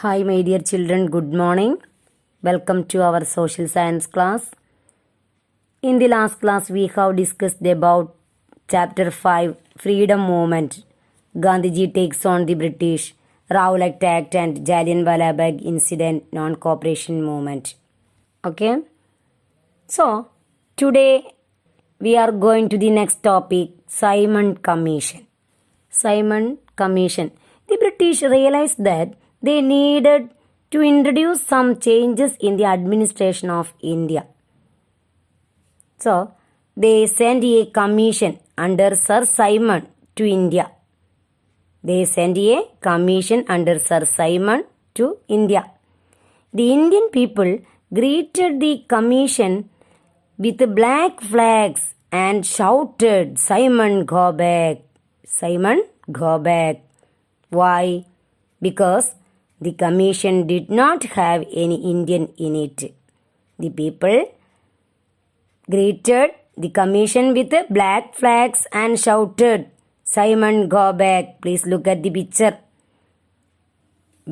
Hi, my dear children, good morning. Welcome to our social science class. In the last class, we have discussed about chapter 5, Freedom Movement. Gandhiji takes on the British, Rowlatt Act and Jallianwala Bagh incident, non-cooperation movement. Okay? So, today we are going to the next topic, Simon Commission. Simon Commission. The British realized that they needed to introduce some changes in the administration of India. So, they sent a commission under Sir Simon to India. They sent a commission under Sir Simon to India. The Indian people greeted the commission with black flags and shouted, "Simon, go back! Simon, go back!" Why? Because the commission did not have any Indian in it. The people greeted the commission with black flags and shouted, "Simon, go back." Please look at the picture.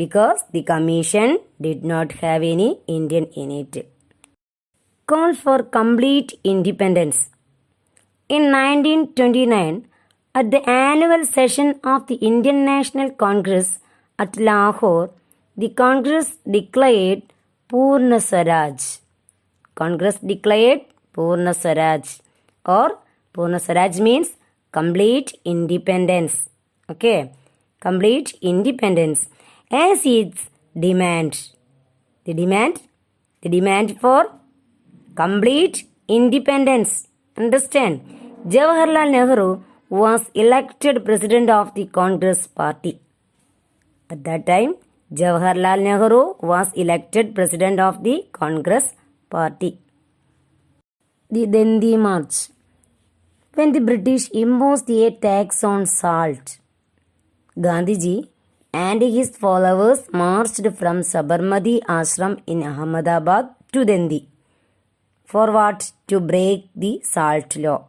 Because the commission did not have any Indian in it. Call for complete independence. In 1929, at the annual session of the Indian National Congress at Lahore, the Congress declared Purna Swaraj. Congress declared Purna Swaraj, or Purna Swaraj means complete independence. Okay, complete independence as its demand. The demand for complete independence. Understand? Jawaharlal Nehru was elected president of the Congress party. At that time, Jawaharlal Nehru was elected president of the Congress party. The Dandi March. When the British imposed a tax on salt, Gandhiji and his followers marched from Sabarmati Ashram in Ahmedabad to Dandi. For what? To break the salt law.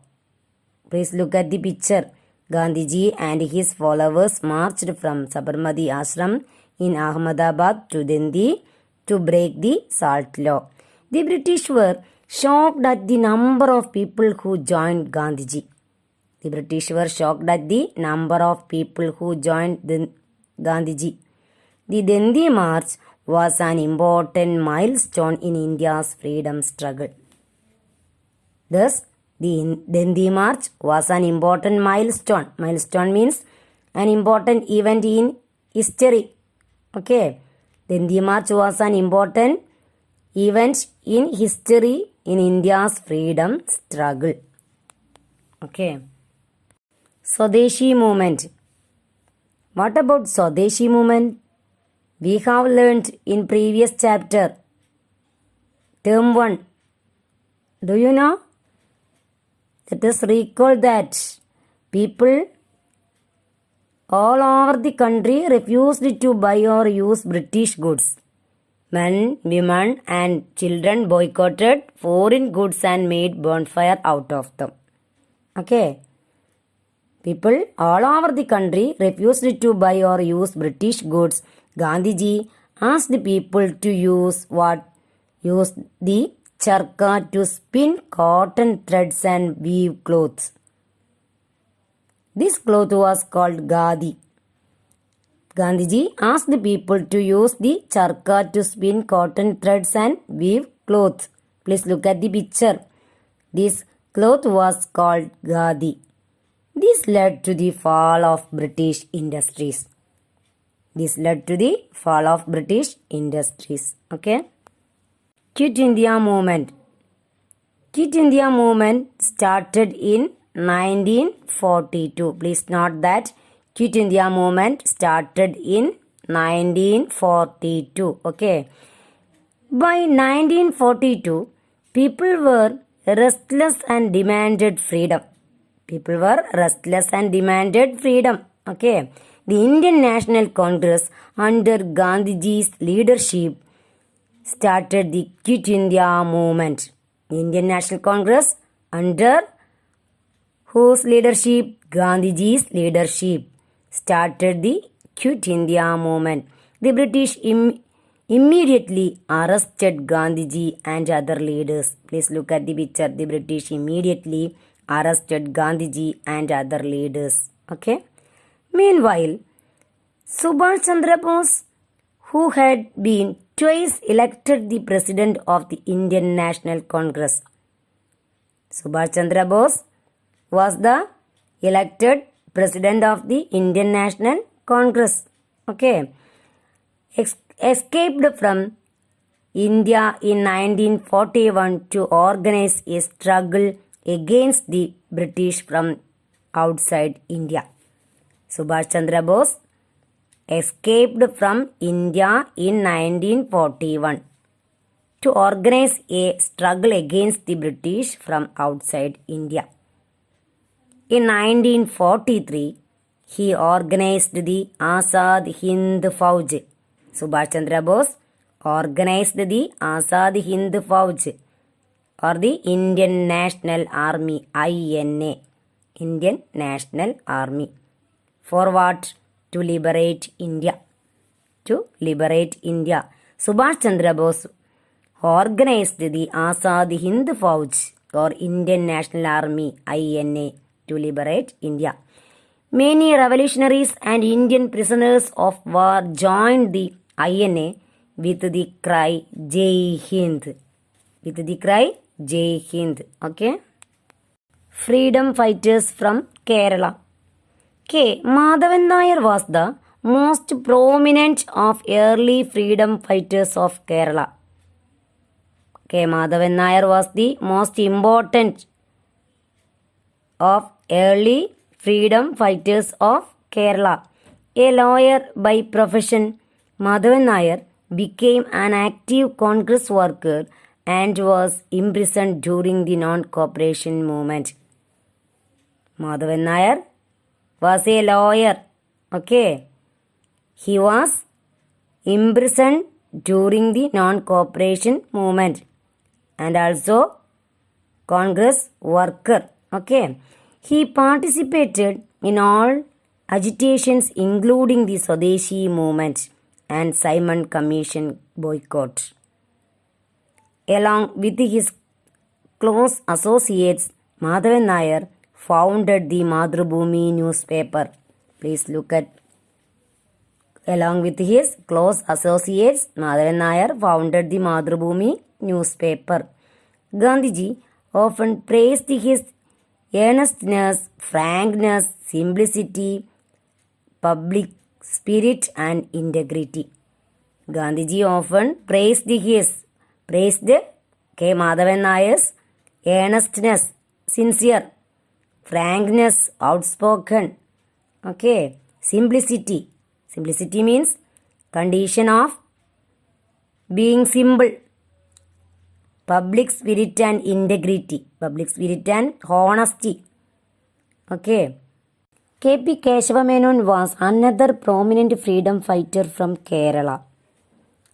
Please look at the picture. Gandhiji and his followers marched from Sabarmati Ashram in Ahmedabad to Dandi to break the salt law. The British were shocked at the number of people who joined Gandhiji. The British were shocked at the number of people who joined Gandhiji. The Dandi March was an important milestone in India's freedom struggle. Thus, the Dandi March was an important milestone. Milestone means an important event in history. Okay. Dandi March was an important event in history in India's freedom struggle. Okay. Swadeshi movement. What about Swadeshi movement? We have learned in previous chapter. Term 1. Do you know? Let us recall that people all over the country refused to buy or use British goods. Men, women and children boycotted foreign goods and made bonfire out of them. Okay. People all over the country refused to buy or use British goods. Gandhiji asked the people to use what? Use the charkha to spin cotton threads and weave clothes. This cloth was called Khadi. Gandhiji asked the people to use the charkha to spin cotton threads and weave clothes. Please look at the picture. This cloth was called Khadi. This led to the fall of British industries. This led to the fall of British industries. Okay. Quit India movement. Quit India movement started in 1942. Please note that Quit India movement started in 1942. Okay. By 1942, people were restless and demanded freedom. People were restless and demanded freedom. Okay. The Indian National Congress under Gandhiji's leadership started the Quit India movement. The Indian National Congress under whose leadership? Gandhiji's leadership started the Quit India movement. The British immediately arrested Gandhiji and other leaders. Please look at the picture. The British immediately arrested Gandhiji and other leaders. Okay. Meanwhile, Subhash Chandra Bose, who had been twice elected the president of the Indian National Congress. Subhash Chandra Bose was the elected president of the Indian National Congress. Okay. Escaped from India in 1941 to organize a struggle against the British from outside India. Subhash Chandra Bose escaped from India in 1941 to organize a struggle against the British from outside India. In 1943, he organized the Azad Hind Fauj. Subhash Chandra Bose organized the Azad Hind Fauj or the Indian National Army, INA, Indian National Army. For what? To liberate India. To liberate India. Subhash Chandra Bose organized the Azad Hind Fauj or Indian National Army, INA, to liberate India. Many revolutionaries and Indian prisoners of war joined the INA with the cry Jai Hind. With the cry Jai Hind. Okay. Freedom fighters from Kerala. K. Madhavan Nair was the most prominent of early freedom fighters of Kerala. K. Madhavan Nair was the most important of early freedom fighters of Kerala. A lawyer by profession, Madhavan Nair became an active Congress worker and was imprisoned during the non-cooperation movement. Madhavan Nair was a lawyer. Okay. He was imprisoned during the non-cooperation movement and also Congress worker. Okay. He participated in all agitations including the Swadeshi movement and Simon Commission boycott. Along with his close associates, Madhavan Nair founded the Madhrubhumi newspaper. Please look at. Along with his close associates, Madhavan Nair founded the Madhrubhumi newspaper. Gandhiji often praised his earnestness, frankness, simplicity, public spirit and integrity. Gandhiji often praised K. Madhavan Nair's earnestness, sincere, frankness, outspoken, okay, simplicity. Simplicity means condition of being simple. Public spirit and integrity. Public spirit and honesty. Okay. K.P. Keshava Menon was another prominent freedom fighter from Kerala.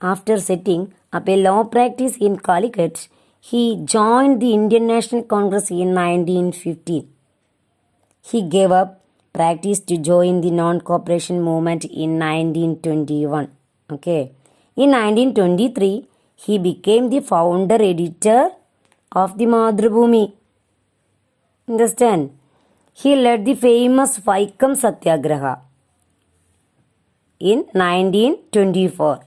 After setting up a law practice in Calicut, he joined the Indian National Congress in 1915. He gave up practice to join the non-cooperation movement in 1921. Okay. In 1923, he became the founder editor of the Madhrubhumi. Understand? He led the famous Vaikam Satyagraha in 1924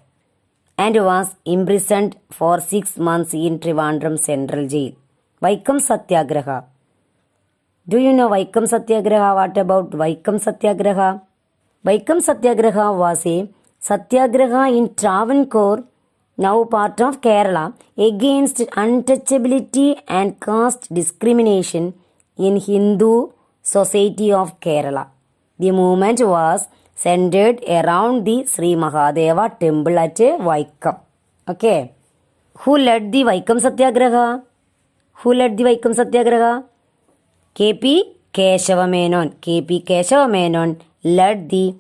and was imprisoned for 6 months in Trivandrum Central Jail. Vaikam Satyagraha. Do you know Vaikam Satyagraha? What about Vaikam Satyagraha? Vaikam Satyagraha was a satyagraha in Travancore, now part of Kerala, against untouchability and caste discrimination in Hindu society of Kerala. The movement was centered around the Sri Mahadeva temple at Vaikam. Okay. Who led the Vaikam Satyagraha? Who led the Vaikam Satyagraha? K.P. Keshava Menon. K.P. Keshava Menon led the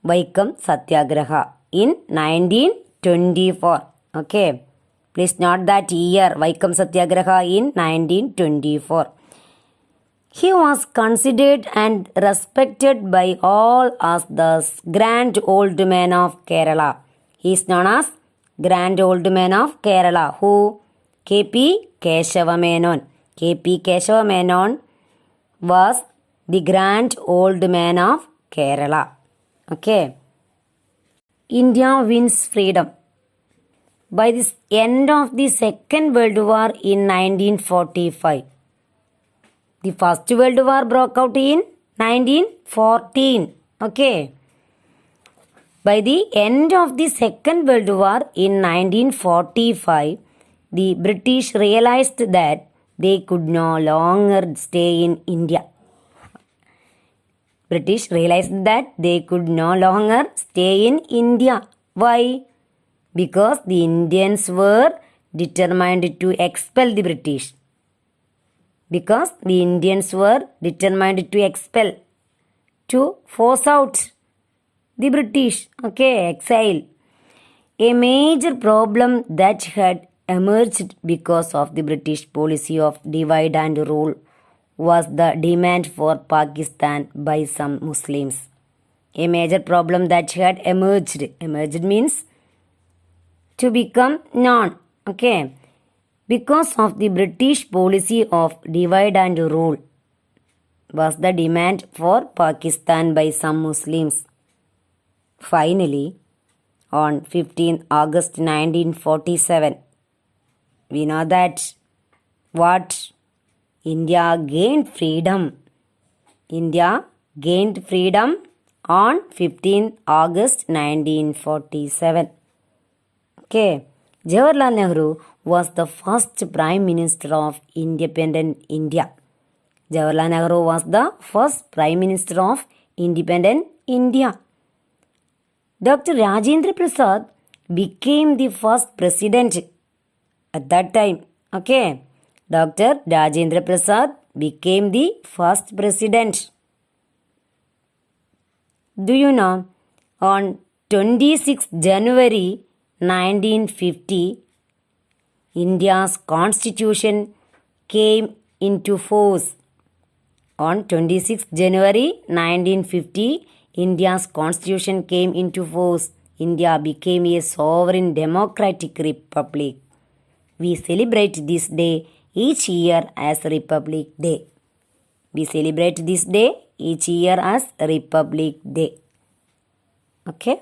Vaikam Satyagraha in 1924. Okay. Please note that year, Vaikam Satyagraha in 1924. He was considered and respected by all as the grand old man of Kerala He is known as Grand Old Man of Kerala. Who? K.P. Keshava Menon. K.P. Keshava Menon was the Grand Old Man of Kerala. Okay. India wins freedom. By the end of the Second World War in 1945. The First World War broke out in 1914. Okay. By the end of the Second World War in 1945, the British realized that they could no longer stay in India. British realized that they could no longer stay in India. Why? Because the Indians were determined to expel the British. Because the Indians were determined to expel, to force out the British. Okay, exile. A major problem that had emerged because of the British policy of divide and rule was the demand for Pakistan by some Muslims. A major problem that had emerged. Emerged means to become known. Okay. Because of the British policy of divide and rule was the demand for Pakistan by some Muslims. Finally, on 15 August 1947, we know that what? India gained freedom. India gained freedom on 15 August 1947. Okay. Jawaharlal Nehru was the first Prime Minister of independent India. Jawaharlal Nehru was the first Prime Minister of independent India. Dr. Rajendra Prasad became the first president at that time. Okay. Dr. Rajendra Prasad became the first president. Do you know, on 26 January 1950, India's constitution came into force. On 26 January 1950, India's constitution came into force. India became a sovereign democratic republic. We celebrate this day each year as Republic Day. We celebrate this day each year as Republic Day. Okay.